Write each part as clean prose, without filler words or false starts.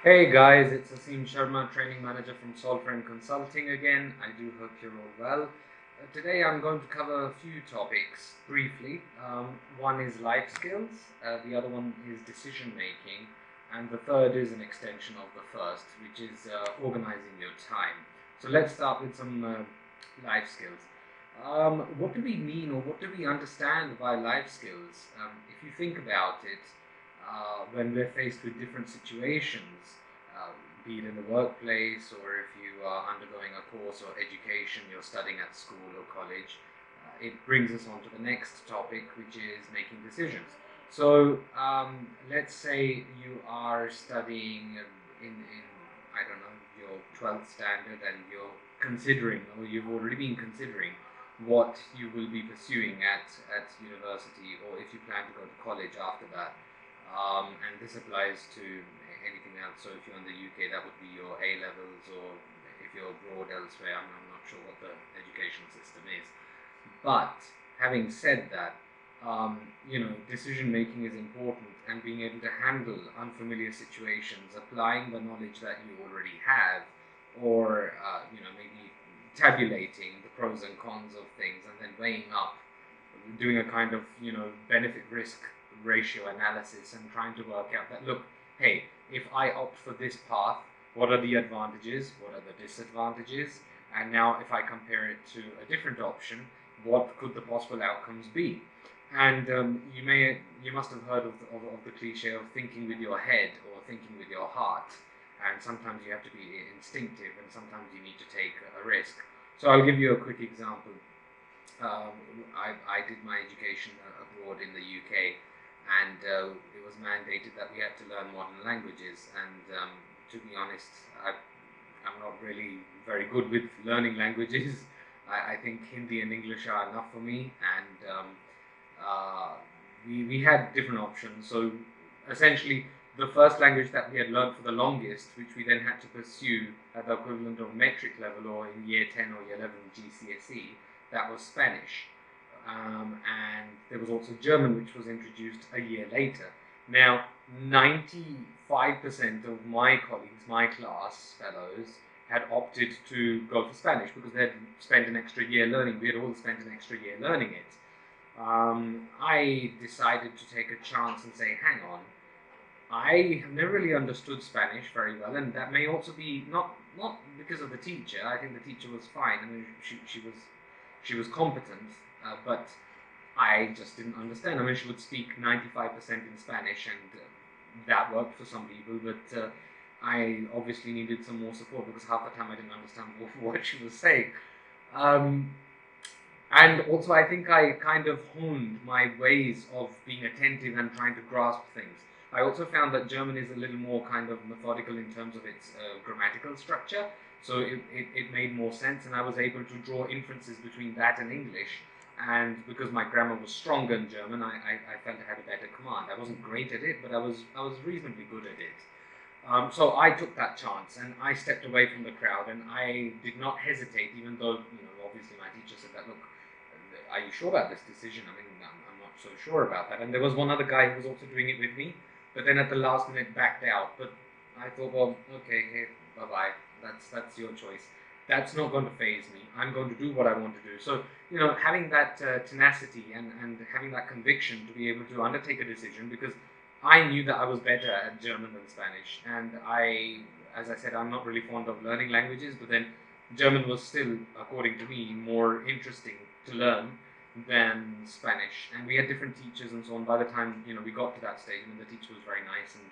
Hey guys, it's Aseem Sharma, training manager from Solframe Consulting again. I do hope you're all well. Today I'm going to cover a few topics briefly. One is life skills, the other one is decision making, and the third is an extension of the first, which is organizing your time. So let's start with some life skills. What do we mean or what do we understand by life skills? If you think about it, when we're faced with different situations, be it in the workplace or if you are undergoing a course or education, you're studying at school or college, it brings us on to the next topic, which is making decisions. So let's say you are studying in I don't know, your 12th standard, and you're considering, or you've already been considering, what you will be pursuing at university, or if you plan to go to college after that. And this applies to anything else. So if you're in the UK, that would be your A levels, or if you're abroad elsewhere, I'm not sure what the education system is. But having said that, decision making is important, and being able to handle unfamiliar situations, applying the knowledge that you already have, or maybe tabulating the pros and cons of things, and then weighing up, doing a kind of benefit risk ratio analysis, and trying to work out that, look, hey, if I opt for this path, what are the advantages, what are the disadvantages, and now if I compare it to a different option, what could the possible outcomes be? And you must have heard of the cliche of thinking with your head or thinking with your heart. And sometimes you have to be instinctive, and sometimes you need to take a risk. So I'll give you a quick example. I did my education abroad in the UK, and it was mandated that we had to learn modern languages. And to be honest, I'm not really very good with learning languages. I think Hindi and English are enough for me, and we had different options. So essentially, the first language that we had learned for the longest, which we then had to pursue at the equivalent of metric level or in year 10 or year 11 GCSE, that was Spanish. And there was also German, which was introduced a year later. Now, 95% of my colleagues, my class fellows, had opted to go for Spanish because they had spent an extra year learning. We had all spent an extra year learning it. I decided to take a chance and say, hang on, I have never really understood Spanish very well, and that may also be not because of the teacher. I think the teacher was fine. I mean, she was competent, but I just didn't understand. I mean, she would speak 95% in Spanish, and that worked for some people, but I obviously needed some more support because half the time I didn't understand what she was saying. And also, I think I kind of honed my ways of being attentive and trying to grasp things. I also found that German is a little more kind of methodical in terms of its grammatical structure, so it made more sense, and I was able to draw inferences between that and English. And because my grammar was stronger in German, I felt I had a better command. I wasn't great at it, but I was reasonably good at it. So I took that chance, and I stepped away from the crowd, and I did not hesitate, even though obviously my teacher said that, look, are you sure about this decision? I mean, I'm not so sure about that. And there was one other guy who was also doing it with me, but then at the last minute backed out. But I thought, well, okay, hey, bye bye. That's your choice. That's not going to phase me. I'm going to do what I want to do. So having that tenacity and having that conviction to be able to undertake a decision, because I knew that I was better at German than Spanish, and as I said, I'm not really fond of learning languages, but then German was still, according to me, more interesting to learn than Spanish. And we had different teachers and so on. By the time we got to that stage, the teacher was very nice, and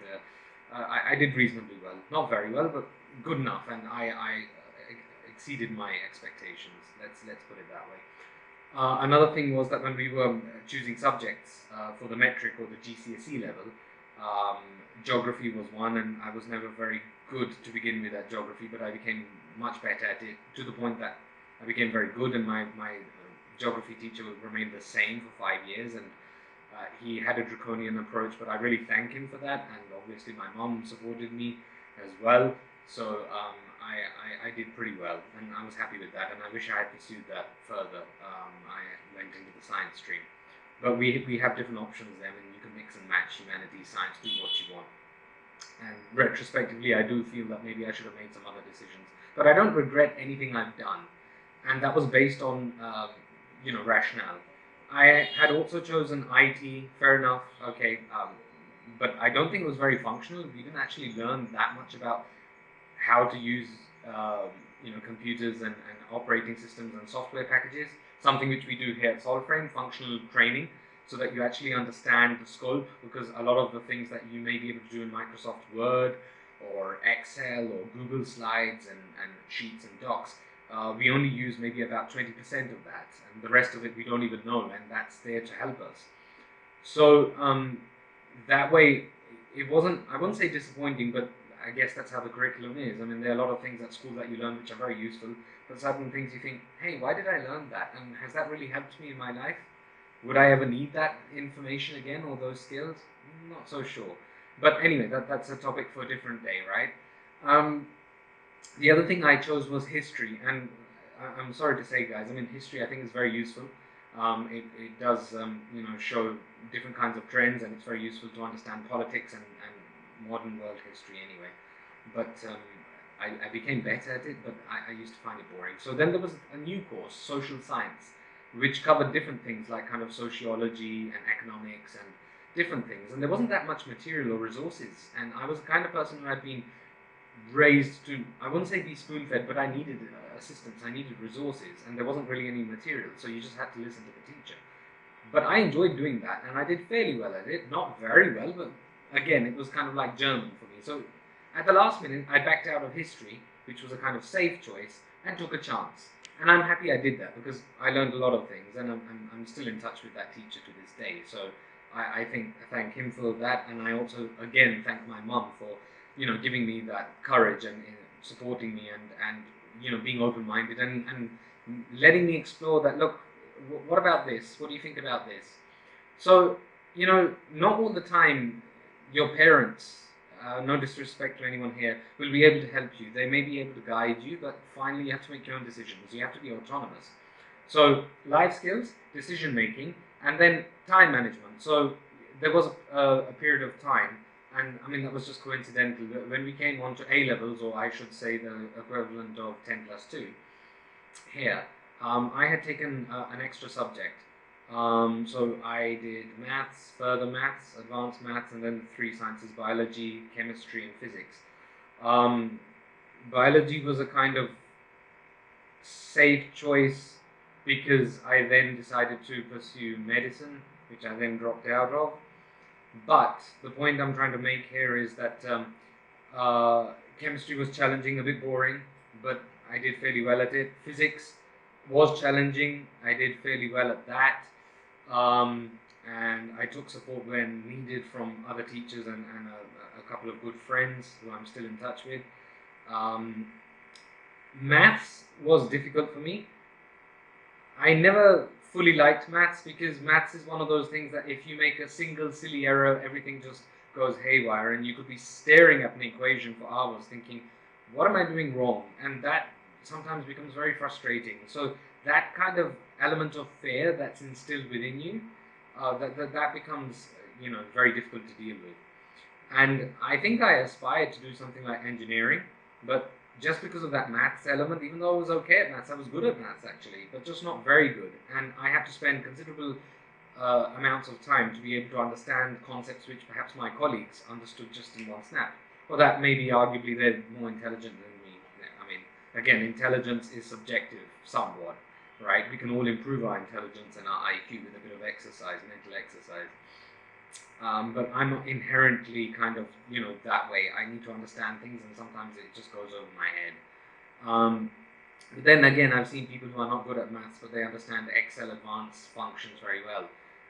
I did reasonably well. Not very well, but good enough, and I exceeded my expectations. Let's put it that way. Another thing was that when we were choosing subjects for the metric or the GCSE level, um, geography was one, and I was never very good to begin with at geography, but I became much better at it, to the point that I became very good, and my geography teacher remained the same for 5 years, and he had a draconian approach, but I really thank him for that, and obviously my mom supported me as well, so I did pretty well, and I was happy with that, and I wish I had pursued that further. I went into the science stream, but we have different options there, and you can mix and match humanities, science, do what you want. And retrospectively, I do feel that maybe I should have made some other decisions. But I don't regret anything I've done. And that was based on, rationale. I had also chosen IT, fair enough, okay, but I don't think it was very functional. We didn't actually learn that much about how to use, computers and operating systems and software packages, something which we do here at Solframe, functional training, so that you actually understand the scope, because a lot of the things that you may be able to do in Microsoft Word or Excel or Google Slides and Sheets and Docs, we only use maybe about 20% of that, and the rest of it we don't even know, and that's there to help us. So that way, it wasn't, I wouldn't say disappointing, but I guess that's how the curriculum is. I mean, there are a lot of things at school that you learn which are very useful, but certain things you think, hey, why did I learn that? And has that really helped me in my life? Would I ever need that information again, or those skills? Not so sure. But anyway, that's a topic for a different day, right? The other thing I chose was history, and I'm sorry to say, guys, I mean, history I think is very useful. It does, show different kinds of trends, and it's very useful to understand politics and modern world history anyway. But I became better at it, but I used to find it boring. So then there was a new course, social science, which covered different things like kind of sociology and economics and different things. And there wasn't that much material or resources. And I was the kind of person who had been raised to, I wouldn't say be spoon-fed, but I needed assistance, I needed resources, and there wasn't really any material, so you just had to listen to the teacher. But I enjoyed doing that, and I did fairly well at it. Not very well, but again, it was kind of like German for me. So at the last minute, I backed out of history, which was a kind of safe choice, and took a chance. And I'm happy I did that, because I learned a lot of things, and I'm still in touch with that teacher to this day. So I thank him for that, and I also, again, thank my mum for, giving me that courage and supporting me and being open-minded and letting me explore that, look, what about this? What do you think about this? So, not all the time your parents, no disrespect to anyone here, will be able to help you. They may be able to guide you, but finally you have to make your own decisions. You have to be autonomous. So, life skills, decision making, and then time management. So, there was a period of time, and I mean that was just coincidental, when we came on to A levels, or I should say the equivalent of 10 plus 2 here, I had taken an extra subject. So I did maths, further maths, advanced maths, and then the three sciences: biology, chemistry, and physics. Biology was a kind of safe choice because I then decided to pursue medicine, which I then dropped out of. But the point I'm trying to make here is that chemistry was challenging, a bit boring, but I did fairly well at it. Physics was challenging, I did fairly well at that. And I took support when needed from other teachers and a couple of good friends who I'm still in touch with. Maths was difficult for me. I never fully liked maths because maths is one of those things that if you make a single silly error, everything just goes haywire, and you could be staring at an equation for hours thinking, what am I doing wrong? And that sometimes becomes very frustrating. So that kind of element of fear that's instilled within you, that becomes very difficult to deal with. And I think I aspired to do something like engineering, but just because of that maths element, even though I was okay at maths, I was good at maths actually, but just not very good. And I had to spend considerable amounts of time to be able to understand concepts which perhaps my colleagues understood just in one snap. Or that maybe arguably they're more intelligent than me. I mean, again, intelligence is subjective somewhat, right? We can all improve our intelligence and our IQ with a bit of exercise, mental exercise. But I'm not inherently kind of, that way. I need to understand things, and sometimes it just goes over my head. But then again, I've seen people who are not good at maths, but they understand Excel advanced functions very well.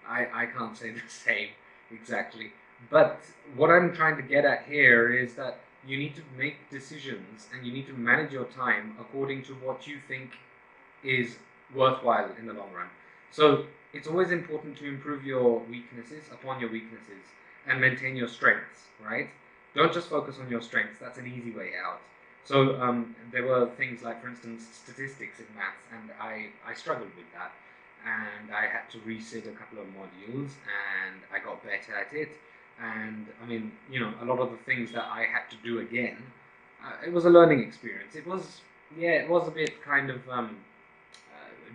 I can't say the same exactly. But what I'm trying to get at here is that you need to make decisions, and you need to manage your time according to what you think is worthwhile in the long run. So it's always important to improve your weaknesses upon your weaknesses and maintain your strengths, right? Don't just focus on your strengths. That's an easy way out. So there were things like, for instance, statistics in maths, and I struggled with that. And I had to resit a couple of modules, and I got better at it. And I mean, a lot of the things that I had to do again, it was a learning experience. It was, yeah, it was a bit kind of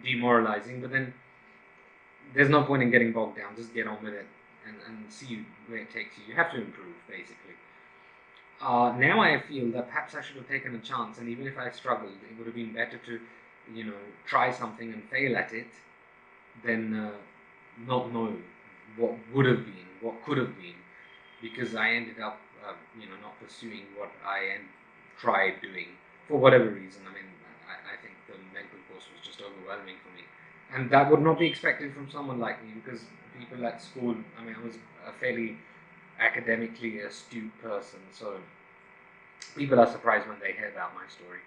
demoralizing, but then there's no point in getting bogged down. Just get on with it and see where it takes you. You have to improve, basically. Now I feel that perhaps I should have taken a chance, and even if I struggled, it would have been better to, try something and fail at it than not know what would have been, what could have been, because I ended up, not pursuing what I tried doing for whatever reason. I mean, I think the medical course was just overwhelming for me, and that would not be expected from someone like me, because people at school, I mean, I was a fairly academically astute person, so people are surprised when they hear about my story.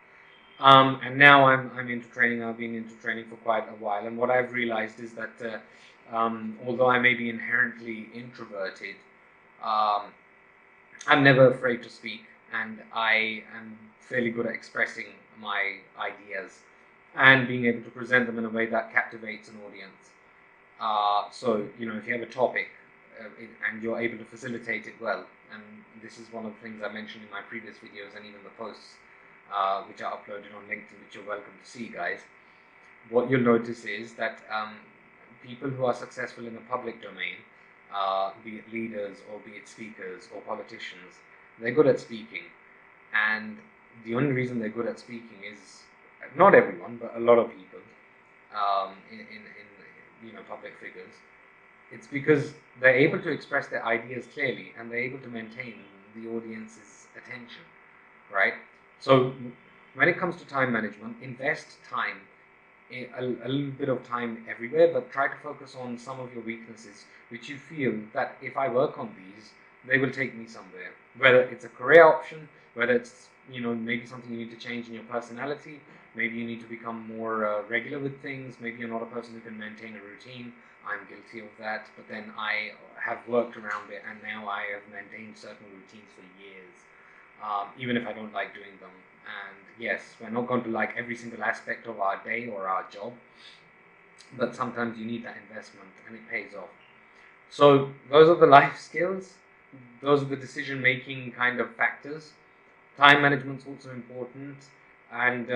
And now I'm into training. I've been into training for quite a while, and what I've realized is that although I may be inherently introverted, um, I'm never afraid to speak, and I am fairly good at expressing my ideas and being able to present them in a way that captivates an audience. So, if you have a topic and you're able to facilitate it well, and this is one of the things I mentioned in my previous videos and even the posts which are uploaded on LinkedIn, which you're welcome to see, guys, what you'll notice is that people who are successful in the public domain, be it leaders or be it speakers or politicians, they're good at speaking. And the only reason they're good at speaking is, not everyone, but a lot of people in public figures, it's because they're able to express their ideas clearly and they're able to maintain the audience's attention, right? So when it comes to time management, invest time, a little bit of time everywhere, but try to focus on some of your weaknesses, which you feel that if I work on these, they will take me somewhere. Whether it's a career option, whether it's, maybe something you need to change in your personality, maybe you need to become more regular with things, maybe you're not a person who can maintain a routine. I'm guilty of that, but then I have worked around it, and now I have maintained certain routines for years, even if I don't like doing them. And yes, we're not going to like every single aspect of our day or our job, but sometimes you need that investment and it pays off. So those are the life skills. Those are the decision-making kind of factors. Time management's also important. And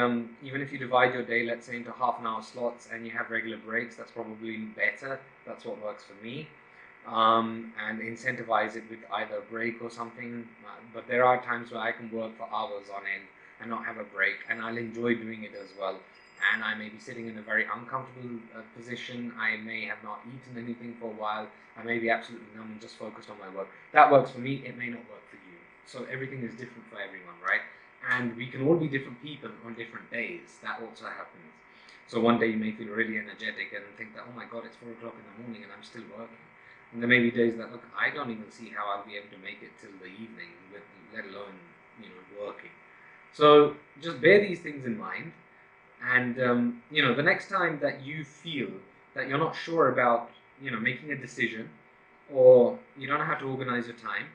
even if you divide your day, let's say, into half-an-hour slots and you have regular breaks, that's probably better. That's what works for me. And incentivize it with either a break or something. But there are times where I can work for hours on end and not have a break, and I'll enjoy doing it as well. And I may be sitting in a very uncomfortable position. I may have not eaten anything for a while. I may be absolutely numb and just focused on my work. That works for me. It may not work for you. So everything is different for everyone, right? And we can all be different people on different days. That also happens. So one day you may feel really energetic and think that, oh my God, it's 4 o'clock in the morning and I'm still working. And there may be days that, look, I don't even see how I'll be able to make it till the evening, let alone, working. So just bear these things in mind. And, the next time that you feel that you're not sure about, making a decision, or you don't know how to organize your time,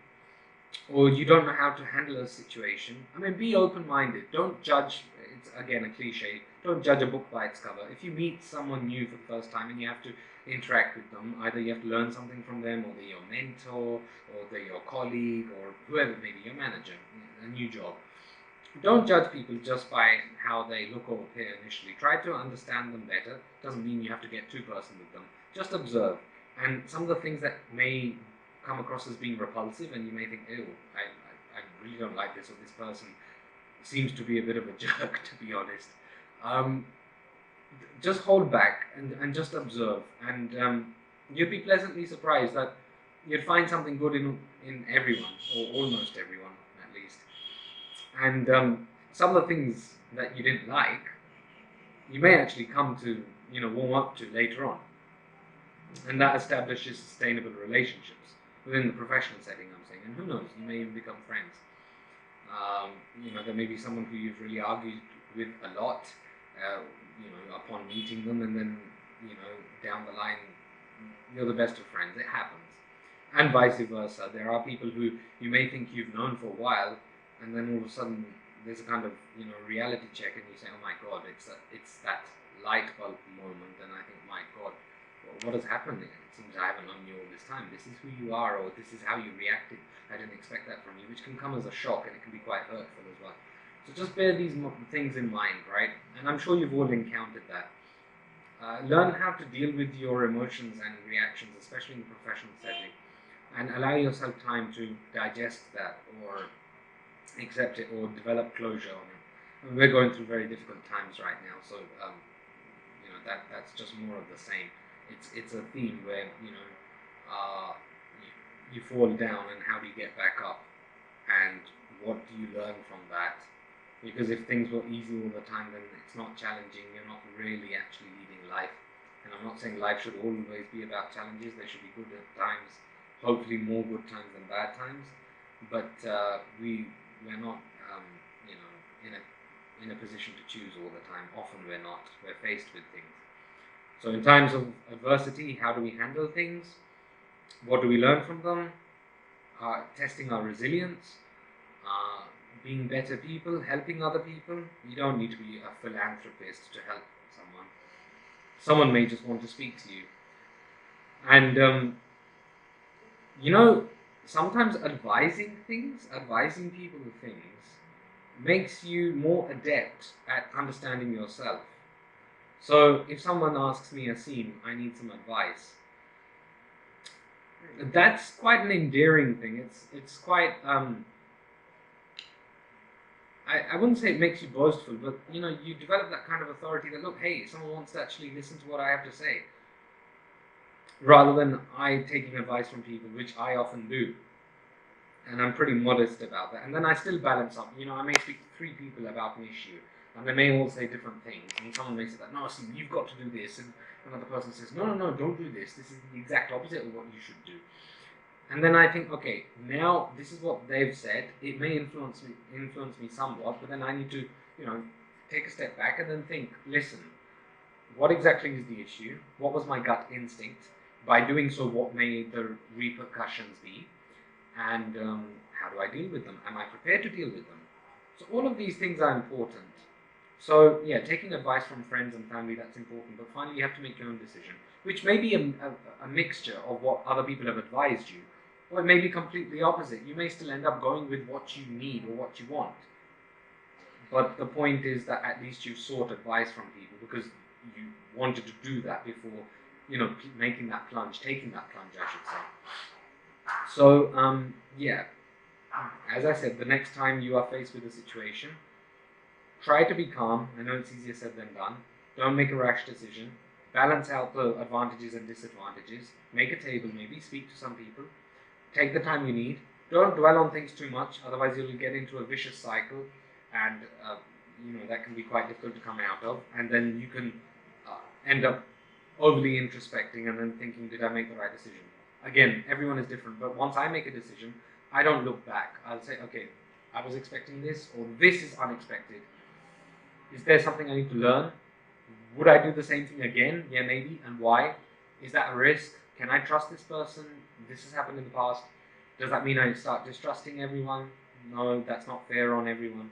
or you don't know how to handle a situation, I mean, be open-minded. Don't judge, it's again a cliche, don't judge a book by its cover. If you meet someone new for the first time and you have to interact with them, either you have to learn something from them, or they're your mentor, or they're your colleague, or whoever, maybe your manager, a new job. Don't judge people just by how they look or appear initially. Try to understand them better. Doesn't mean you have to get too personal with them. Just observe. And some of the things that may come across as being repulsive, and you may think, ew, I really don't like this, or this person seems to be a bit of a jerk, to be honest. Just hold back and just observe. And you'd be pleasantly surprised that you'd find something good in everyone, or almost everyone, at least. And some of the things that you didn't like, you may actually come to, warm up to later on. And that establishes sustainable relationships within the professional setting, I'm saying. And who knows, you may even become friends. There may be someone who you've really argued with a lot, upon meeting them, and then, down the line, you're the best of friends. It happens. And vice versa. There are people who you may think you've known for a while, and then all of a sudden there's a kind of, reality check, and you say, oh my God, it's that light bulb moment, and I think, my God, what has happened? It seems I haven't known you all this time. This is who you are, or this is how you reacted. I didn't expect that from you, which can come as a shock, and it can be quite hurtful as well. So just bear these things in mind, right? And I'm sure you've all encountered that. Learn how to deal with your emotions and reactions, especially in a professional setting, and allow yourself time to digest that, or accept it, or develop closure on it. I mean, we're going through very difficult times right now, so that's just more of the same. It's a theme where you fall down, and how do you get back up, and what do you learn from that? Because if things were easy all the time, then it's not challenging. You're not really actually leading life. And I'm not saying life should always be about challenges. There should be good at times, hopefully more good times than bad times. But we're not in a position to choose all the time. Often we're not. We're faced with things. So in times of adversity, how do we handle things? What do we learn from them? Testing our resilience, being better people, helping other people. You don't need to be a philanthropist to help someone. Someone may just want to speak to you. And sometimes advising people of things makes you more adept at understanding yourself. So if someone asks me, Aseem, I need some advice, that's quite an endearing thing. It's quite I wouldn't say it makes you boastful, but you develop that kind of authority that, look, hey, someone wants to actually listen to what I have to say, rather than I taking advice from people, which I often do, and I'm pretty modest about that. And then I still balance up. I may speak to 3 people about an issue, and they may all say different things, and someone may say that, no, see, you've got to do this, and another person says, no, don't do this. This is the exact opposite of what you should do. And then I think, okay, now this is what they've said. It may influence me somewhat, but then I need to, take a step back and then think, listen, what exactly is the issue? What was my gut instinct? By doing so, what may the repercussions be? And how do I deal with them? Am I prepared to deal with them? So all of these things are important. So yeah, taking advice from friends and family, that's important. But finally, you have to make your own decision, which may be a mixture of what other people have advised you, or it may be completely opposite. You may still end up going with what you need or what you want. But the point is that at least you sought advice from people because you wanted to do that before, making that plunge, taking that plunge, I should say. So, yeah, as I said, the next time you are faced with a situation, try to be calm. I know it's easier said than done. Don't make a rash decision. Balance out the advantages and disadvantages. Make a table maybe. Speak to some people. Take the time you need. Don't dwell on things too much. Otherwise you'll get into a vicious cycle. And, that can be quite difficult to come out of. And then you can end up overly introspecting and then thinking, did I make the right decision? Again, everyone is different. But once I make a decision, I don't look back. I'll say, okay, I was expecting this, or this is unexpected. Is there something I need to learn? Would I do the same thing again? Yeah, maybe. And why? Is that a risk? Can I trust this person? This has happened in the past. Does that mean I start distrusting everyone? No, that's not fair on everyone.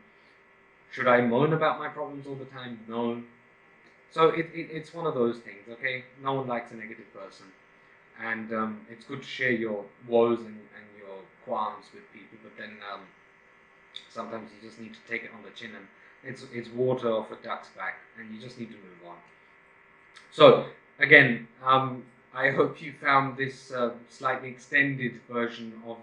Should I moan about my problems all the time? No. So it's one of those things, okay? No one likes a negative person. And it's good to share your woes and your qualms with people, but then sometimes you just need to take it on the chin, and it's water off a duck's back, and you just need to move on. So again, I hope you found this slightly extended version of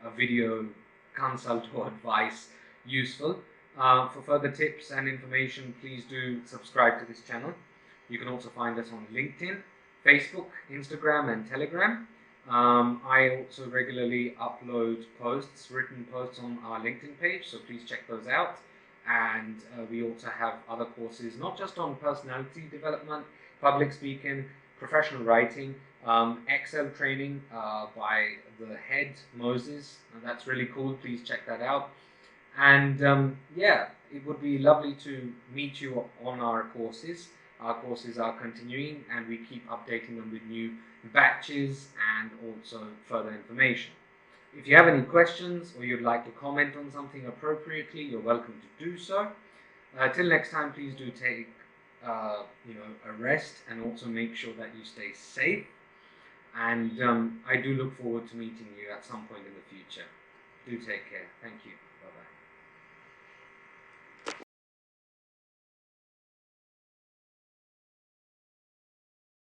a video consult or advice useful. For further tips and information, please do subscribe to this channel. You can also find us on LinkedIn, Facebook, Instagram, and Telegram. I also regularly upload written posts on our LinkedIn page, so please check those out. And we also have other courses, not just on personality development, public speaking, professional writing, Excel training by the head, Moses. And that's really cool. Please check that out. And yeah, it would be lovely to meet you on our courses. Our courses are continuing, and we keep updating them with new batches and also further information. If you have any questions or you'd like to comment on something appropriately, you're welcome to do so. Till next time, please do take arrest, and also make sure that you stay safe. And I do look forward to meeting you at some point in the future. Do take care. Thank you. Bye-bye.